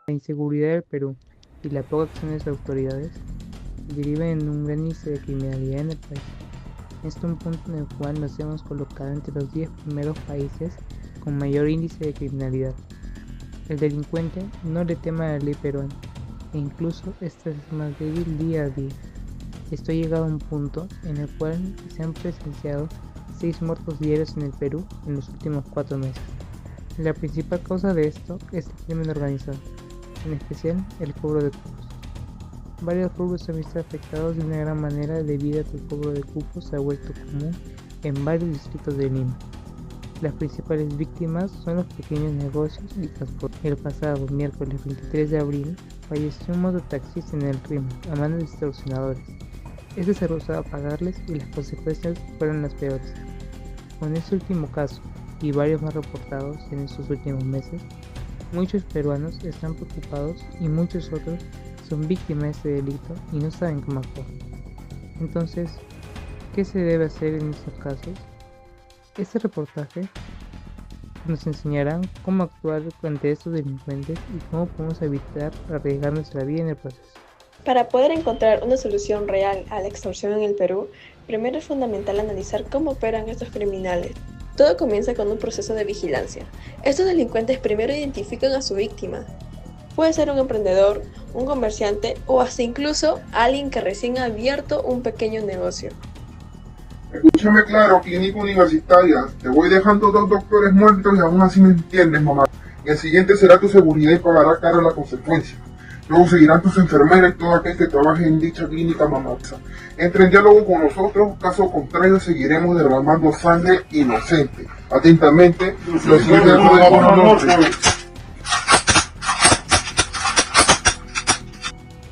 La inseguridad del Perú y la poca acción de sus autoridades derivan en un gran índice de criminalidad en el país. Este es un punto en el cual nos hemos colocado entre los 10 primeros países con mayor índice de criminalidad. El delincuente no le teme a la ley peruana, e incluso esta es más débil día a día. Esto ha llegado a un punto en el cual se han presenciado 6 muertos diarios en el Perú en los últimos 4 meses. La principal causa de esto es el crimen organizado, en especial el cobro de cupos. Varios rubros se han visto afectados de una gran manera debido a que el cobro de cupos se ha vuelto común en varios distritos de Lima. Las principales víctimas son los pequeños negocios y transporte. El pasado miércoles 23 de abril falleció un mototaxista en el Rímac a manos de extorsionadores. Este se rehusaba a pagarles y las consecuencias fueron las peores. Con este último caso y varios más reportados en estos últimos meses, muchos peruanos están preocupados y muchos otros son víctimas de este delito y no saben cómo actuar. Entonces, ¿qué se debe hacer en estos casos? Este reportaje nos enseñará cómo actuar ante estos delincuentes y cómo podemos evitar arriesgar nuestra vida en el proceso. Para poder encontrar una solución real a la extorsión en el Perú, primero es fundamental analizar cómo operan estos criminales. Todo comienza con un proceso de vigilancia. Estos delincuentes primero identifican a su víctima. Puede ser un emprendedor, un comerciante o hasta incluso alguien que recién ha abierto un pequeño negocio. Escúchame claro, clínica universitaria. Te voy dejando 2 doctores muertos y aún así me entiendes, mamá. El siguiente será tu seguridad y pagará caro la consecuencia. Luego seguirán tus enfermeras y todo aquel que trabaje en dicha clínica, mamá. Entra en diálogo con nosotros, caso contrario seguiremos derramando sangre inocente. Atentamente, los gobiernos de Cono Norte.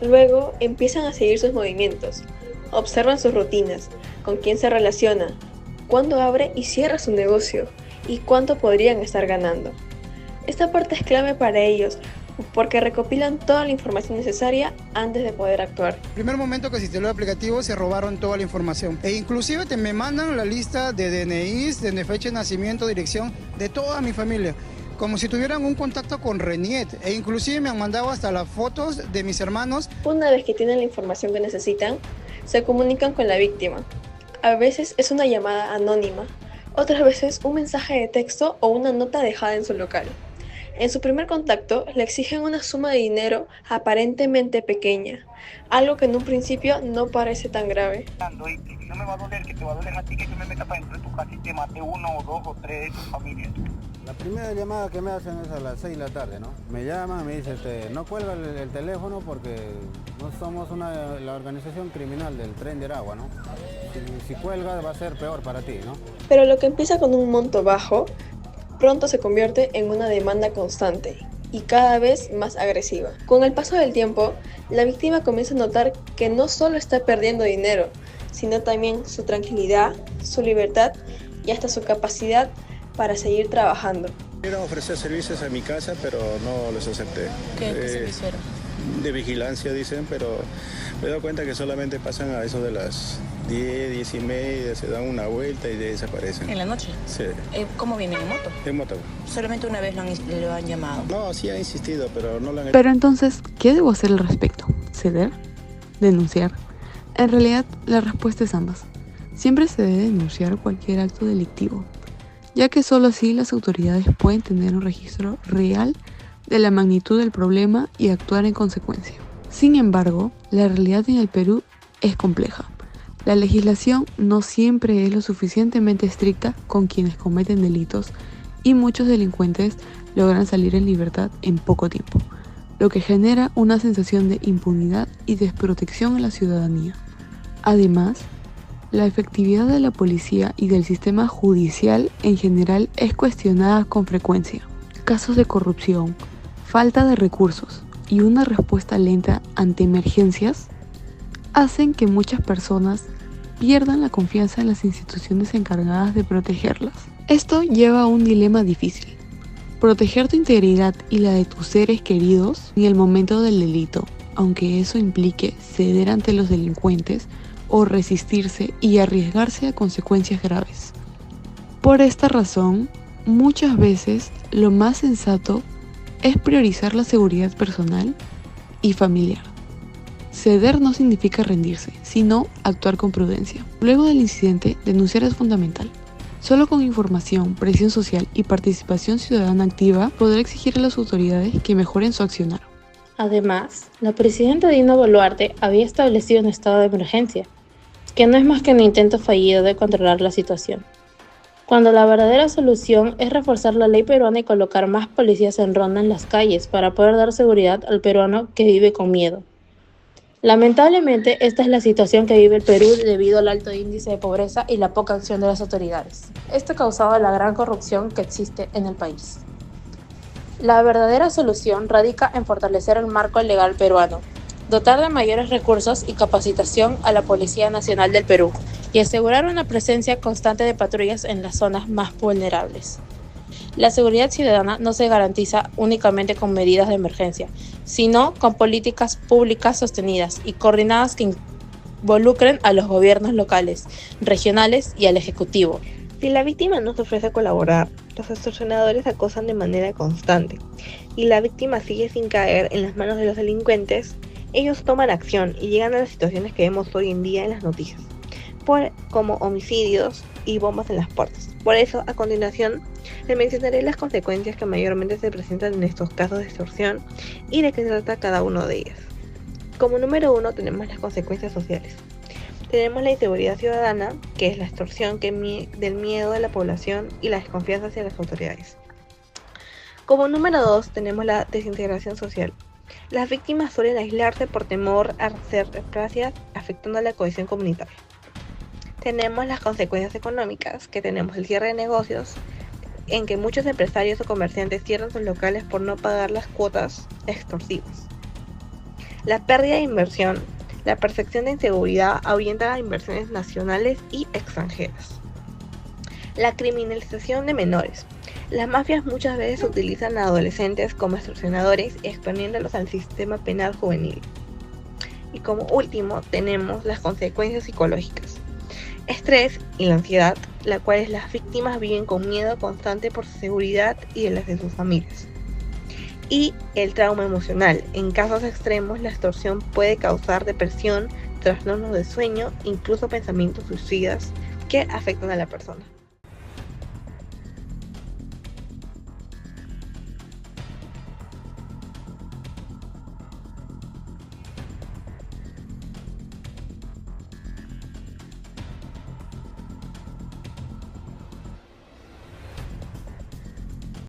Luego empiezan a seguir sus movimientos, observan sus rutinas, con quién se relaciona, cuándo abre y cierra su negocio y cuánto podrían estar ganando. Esta parte es clave para ellos porque recopilan toda la información necesaria antes de poder actuar. El primer momento que se instaló el aplicativo se robaron toda la información e inclusive me mandan la lista de DNIs, de fecha de nacimiento, dirección de toda mi familia, como si tuvieran un contacto con Reniet, e inclusive me han mandado hasta las fotos de mis hermanos. Una vez que tienen la información que necesitan, se comunican con la víctima. A veces es una llamada anónima, otras veces un mensaje de texto o una nota dejada en su local. En su primer contacto le exigen una suma de dinero aparentemente pequeña, algo que en un principio no parece tan grave. No me va a doler, que te va a doler a ti que yo me meta para dentro de tu casa y te mate 1 o 2 o 3 de tu familia. La primera llamada que me hacen es a las 6 de la tarde, ¿no? Me llaman, me dicen, no cuelga el teléfono porque no somos la organización criminal del Tren de Aragua, ¿no? Si cuelga va a ser peor para ti, ¿no? Pero lo que empieza con un monto bajo, pronto se convierte en una demanda constante y cada vez más agresiva. Con el paso del tiempo, la víctima comienza a notar que no solo está perdiendo dinero, sino también su tranquilidad, su libertad y hasta su capacidad para seguir trabajando. Quiero ofrecer servicios a mi casa, pero no los acepté. ¿Qué servicio era? De vigilancia dicen, pero me he dado cuenta que solamente pasan a eso de las 10, 10 y media, se dan una vuelta y desaparecen. ¿En la noche? Sí. ¿Cómo vienen? ¿En moto? En moto. Solamente una vez lo han llamado. No, sí ha insistido, pero no lo han hecho. Pero entonces, ¿qué debo hacer al respecto? ¿Ceder? ¿Denunciar? En realidad, la respuesta es ambas. Siempre se debe denunciar cualquier acto delictivo, ya que solo así las autoridades pueden tener un registro real de la magnitud del problema y actuar en consecuencia. Sin embargo, la realidad en el Perú es compleja. La legislación no siempre es lo suficientemente estricta con quienes cometen delitos y muchos delincuentes logran salir en libertad en poco tiempo, lo que genera una sensación de impunidad y desprotección en la ciudadanía. Además, la efectividad de la policía y del sistema judicial en general es cuestionada con frecuencia. Casos de corrupción, falta de recursos y una respuesta lenta ante emergencias hacen que muchas personas pierdan la confianza en las instituciones encargadas de protegerlas. Esto lleva a un dilema difícil: proteger tu integridad y la de tus seres queridos en el momento del delito, aunque eso implique ceder ante los delincuentes o resistirse y arriesgarse a consecuencias graves. Por esta razón, muchas veces lo más sensato es priorizar la seguridad personal y familiar. Ceder no significa rendirse, sino actuar con prudencia. Luego del incidente, denunciar es fundamental. Solo con información, presión social y participación ciudadana activa podrá exigir a las autoridades que mejoren su accionar. Además, la presidenta Dina Boluarte había establecido un estado de emergencia, que no es más que un intento fallido de controlar la situación, cuando la verdadera solución es reforzar la ley peruana y colocar más policías en ronda en las calles para poder dar seguridad al peruano que vive con miedo. Lamentablemente, esta es la situación que vive el Perú debido al alto índice de pobreza y la poca acción de las autoridades. Esto ha causado la gran corrupción que existe en el país. La verdadera solución radica en fortalecer el marco legal peruano, dotar de mayores recursos y capacitación a la Policía Nacional del Perú y asegurar una presencia constante de patrullas en las zonas más vulnerables. La seguridad ciudadana no se garantiza únicamente con medidas de emergencia, sino con políticas públicas sostenidas y coordinadas que involucren a los gobiernos locales, regionales y al Ejecutivo. Si la víctima no se ofrece a colaborar, los extorsionadores acosan de manera constante y la víctima sigue sin caer en las manos de los delincuentes, ellos toman acción y llegan a las situaciones que vemos hoy en día en las noticias, como homicidios y bombas en las puertas. Por eso, a continuación, les mencionaré las consecuencias que mayormente se presentan en estos casos de extorsión y de qué trata cada uno de ellas. Como número 1 tenemos las consecuencias sociales. Tenemos la inseguridad ciudadana, que es la extorsión del miedo de la población y la desconfianza hacia las autoridades. Como número 2 tenemos la desintegración social. Las víctimas suelen aislarse por temor a ser represaliadas, afectando a la cohesión comunitaria. Tenemos las consecuencias económicas, que tenemos el cierre de negocios, en que muchos empresarios o comerciantes cierran sus locales por no pagar las cuotas extorsivas. La pérdida de inversión. La percepción de inseguridad ahuyenta a inversiones nacionales y extranjeras. La criminalización de menores. Las mafias muchas veces utilizan a adolescentes como extorsionadores, exponiéndolos al sistema penal juvenil. Y como último tenemos las consecuencias psicológicas. Estrés y la ansiedad, la cual las víctimas viven con miedo constante por su seguridad y de las de sus familias. Y el trauma emocional. En casos extremos, la extorsión puede causar depresión, trastornos de sueño, incluso pensamientos suicidas que afectan a la persona.